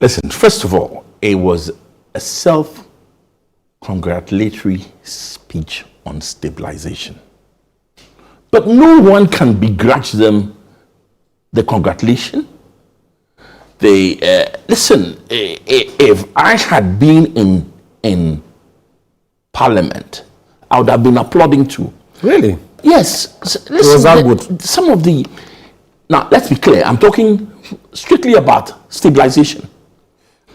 Listen, first of all, it was a self-congratulatory speech on stabilization. But no one can begrudge them the congratulation. Listen, if I had been in Parliament, I would have been applauding too. Really? Yes. Listen, was that good? Some of the... Now, let's be clear. I'm talking strictly about stabilization.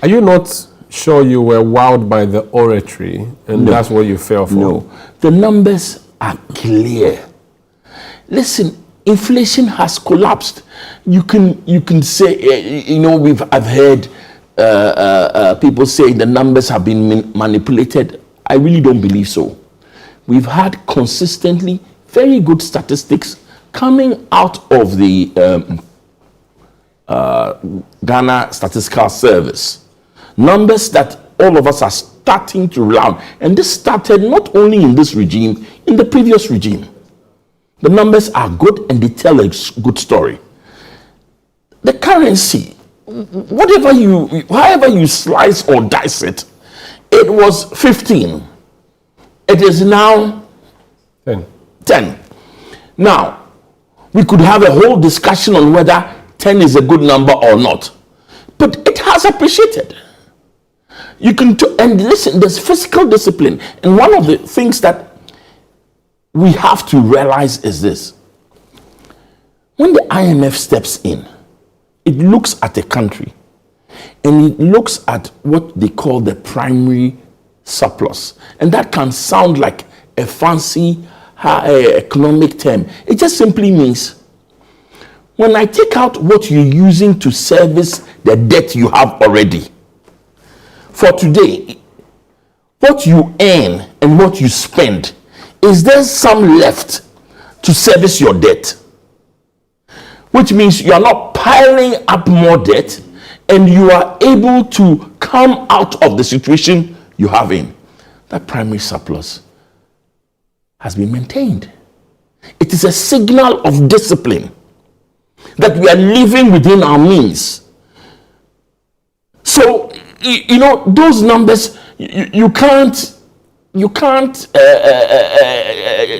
Are you not sure you were wowed by the oratory and that's what you fell for? No. The numbers are clear. Listen, inflation has collapsed. You can say, I've heard people say the numbers have been manipulated. I really don't believe so. We've had consistently very good statistics coming out of the Ghana Statistical Service. Numbers that all of us are starting to rely on. And this started not only in this regime, in the previous regime. The numbers are good and they tell a good story. The currency, however you slice or dice it, it was 15. It is now 10. Now, we could have a whole discussion on whether 10 is a good number or not. But it has appreciated. And listen, there's fiscal discipline. And one of the things that we have to realize is this. When the IMF steps in, it looks at a country and it looks at what they call the primary surplus. And that can sound like a fancy economic term. It just simply means when I take out what you're using to service the debt you have already, for today, what you earn and what you spend, is there some left to service your debt? Which means you are not piling up more debt and you are able to come out of the situation you have in. That primary surplus has been maintained. It is a signal of discipline that we are living within our means. So, those numbers, you can't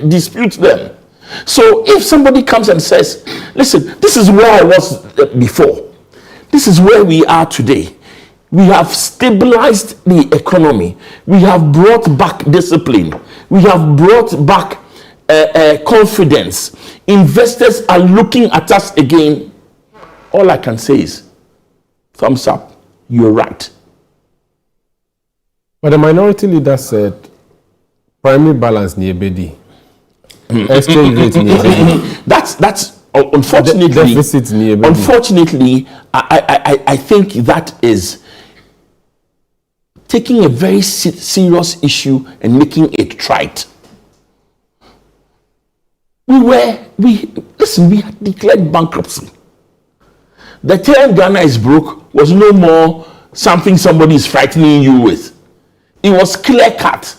dispute them. So if somebody comes and says, listen, this is where I was before, this is where we are today, we have stabilized the economy, we have brought back discipline, we have brought back confidence, investors are looking at us again, all I can say is thumbs up, you're right. But the minority leader said primary balance near BD. Exchange rate near BD. That's unfortunately. Deficit near BD. Unfortunately, I think that is taking a very serious issue and making it trite. We had declared bankruptcy. The term Ghana is broke was no more something somebody is frightening you with. It was clear cut.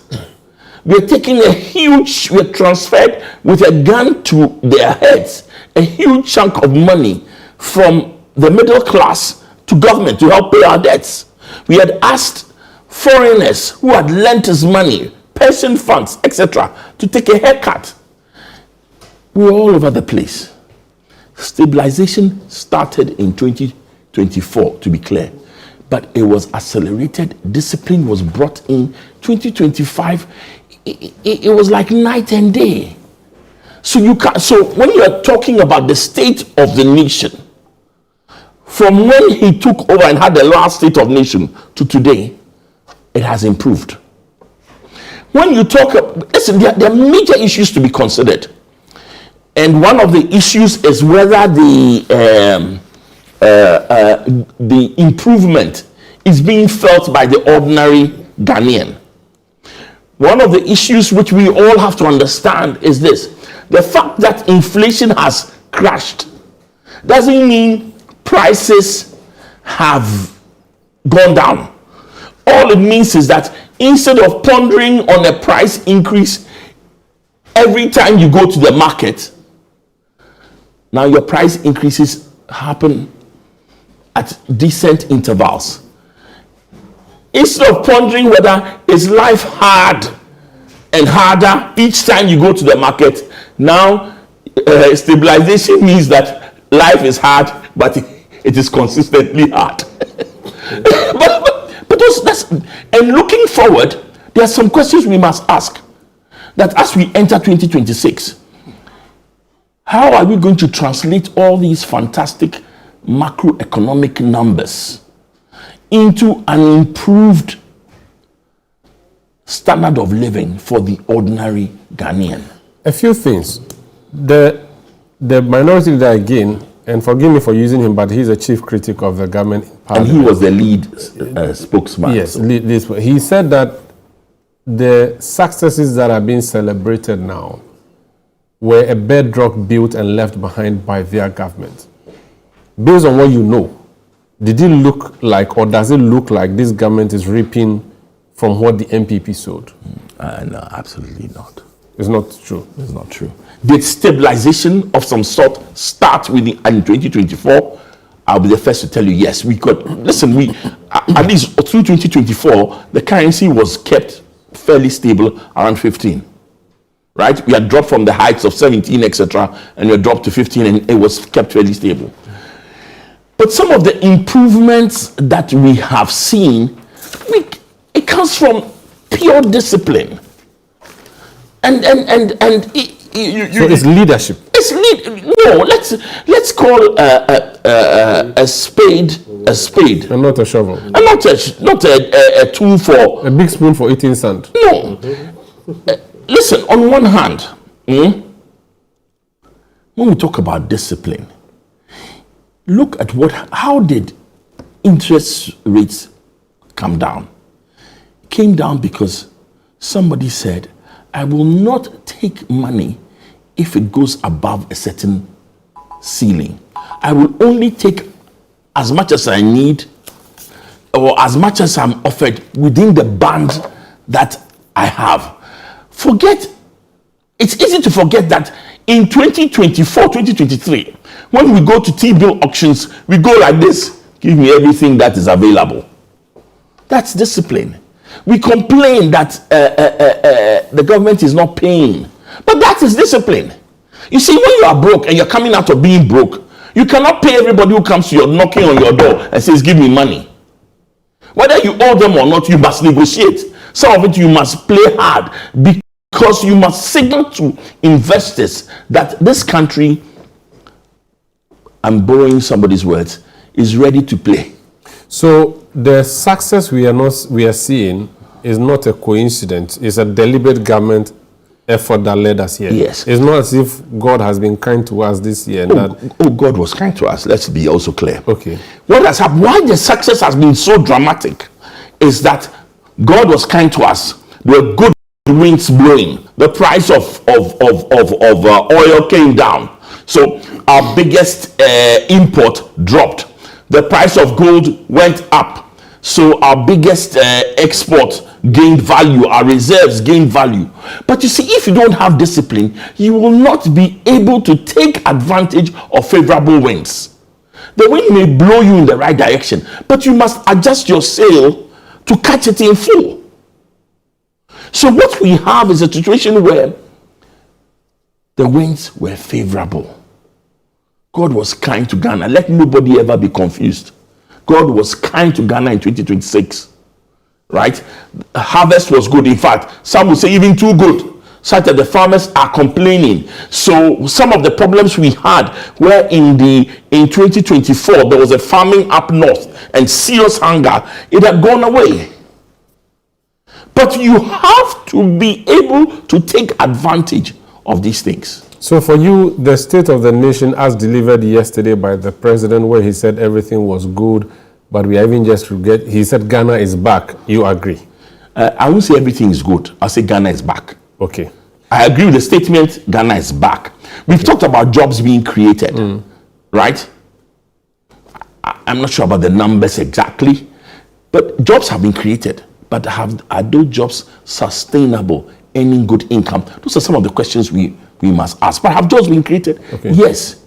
We're transferred with a gun to their heads, a huge chunk of money from the middle class to government to help pay our debts. We had asked foreigners who had lent us money, pension funds, etc., to take a haircut. We were all over the place. Stabilization started in 2024, to be clear. But it was accelerated. Discipline was brought in 2025. It was like night and day. So when you are talking about the state of the nation, from when he took over and had the last state of nation to today, it has improved. When you talk, listen, there are major issues to be considered. And one of the issues is whether the improvement is being felt by the ordinary Ghanaian. One of the issues which we all have to understand is this: the fact that inflation has crashed doesn't mean prices have gone down. All it means is that instead of pondering on a price increase every time you go to the market, now your price increases happen at decent intervals. instead of pondering whether is life hard and harder each time you go to the market, now stabilization means that life is hard, but it is consistently hard. but that's, and looking forward, there are some questions we must ask. That as we enter 2026, how are we going to translate all these fantastic macroeconomic numbers into an improved standard of living for the ordinary Ghanaian? A few things. The minority leader again, and forgive me for using him, but he's a chief critic of the government in Parliament. And he was the lead spokesman. Yes, he said that the successes that are being celebrated now were a bedrock built and left behind by their government. Based on what you know, did it look like, or does it look like this government is reaping from what the MPP sowed? No, absolutely not. It's not true. It's not true. Did stabilization of some sort start in 2024? I'll be the first to tell you, yes, we could. Listen, at least through 2024, the currency was kept fairly stable around 15. Right? We had dropped from the heights of 17, etc., and we had dropped to 15, and it was kept fairly stable. But some of the improvements that we have seen, it comes from pure discipline. And so it's leadership. It's no. Let's call a spade a spade, and not a shovel, and not a tool for a big spoon for eating sand. No. Listen. On one hand, when we talk about discipline, look at how did interest rates come down? It came down because somebody said, I will not take money if it goes above a certain ceiling. I will only take as much as I need or as much as I'm offered within the band that I have. It's easy to forget that in 2024, 2023, when we go to T-bill auctions, we go like this, give me everything that is available. That's discipline. We complain that the government is not paying, but that is discipline. You see, when you are broke and you're coming out of being broke, you cannot pay everybody who comes to you, knocking on your door and says, give me money. Whether you owe them or not, you must negotiate. Some of it you must play hard because you must signal to investors that this country, I'm borrowing somebody's words, is ready to play. So the success we are seeing is not a coincidence. It's a deliberate government effort that led us here. Yes. It's not as if God has been kind to us this year. God was kind to us. Let's be also clear. Okay. What has happened? Why the success has been so dramatic is that God was kind to us. There were good winds blowing. The price of oil came down. So our biggest import dropped. The price of gold went up. So our biggest export gained value. Our reserves gained value. But you see, if you don't have discipline, you will not be able to take advantage of favorable winds. The wind may blow you in the right direction, but you must adjust your sail to catch it in full. So what we have is a situation where the winds were favorable. God was kind to Ghana. Let nobody ever be confused. God was kind to Ghana in 2026. Right? Harvest was good. In fact, some would say even too good. Such that the farmers are complaining. So some of the problems we had were in 2024, there was a famine up north and serious hunger. It had gone away. But you have to be able to take advantage of these things. So for you, the state of the nation as delivered yesterday by the president, where he said everything was good, but we are even just forget, he said Ghana is back. You agree? I won't say everything is good. I'll say Ghana is back. Okay. I agree with the statement, Ghana is back. We've talked about jobs being created, right? I'm not sure about the numbers exactly, but jobs have been created. But are those jobs sustainable, earning good income? Those are some of the questions we must ask. But have jobs been created? Okay. Yes.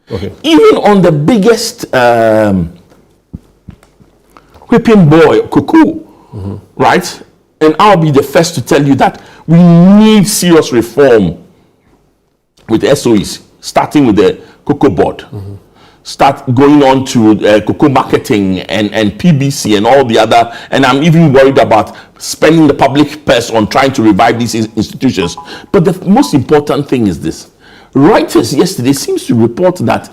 Okay. Even on the biggest whipping boy, cuckoo, right? And I'll be the first to tell you that we need serious reform with SOEs, starting with the cocoa board. Start going on to cocoa marketing and PBC and all the other. And I'm even worried about spending the public purse on trying to revive these institutions. But the most important thing is this. Reuters yesterday seems to report that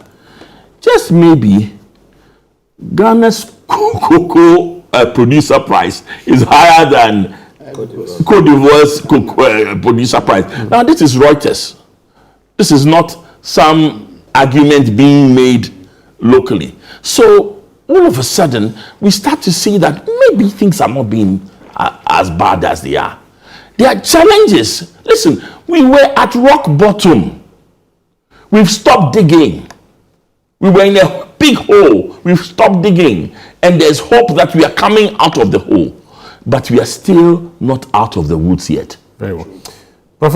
just maybe Ghana's cocoa producer price is higher than Cote d'Ivoire's producer price. Now, this is Reuters. This is not some argument being made locally. So, all of a sudden, we start to see that maybe things are not being as bad as they are. There are challenges. Listen, we were at rock bottom. We've stopped digging. We were in a big hole. We've stopped digging. And there's hope that we are coming out of the hole. But we are still not out of the woods yet. Very well.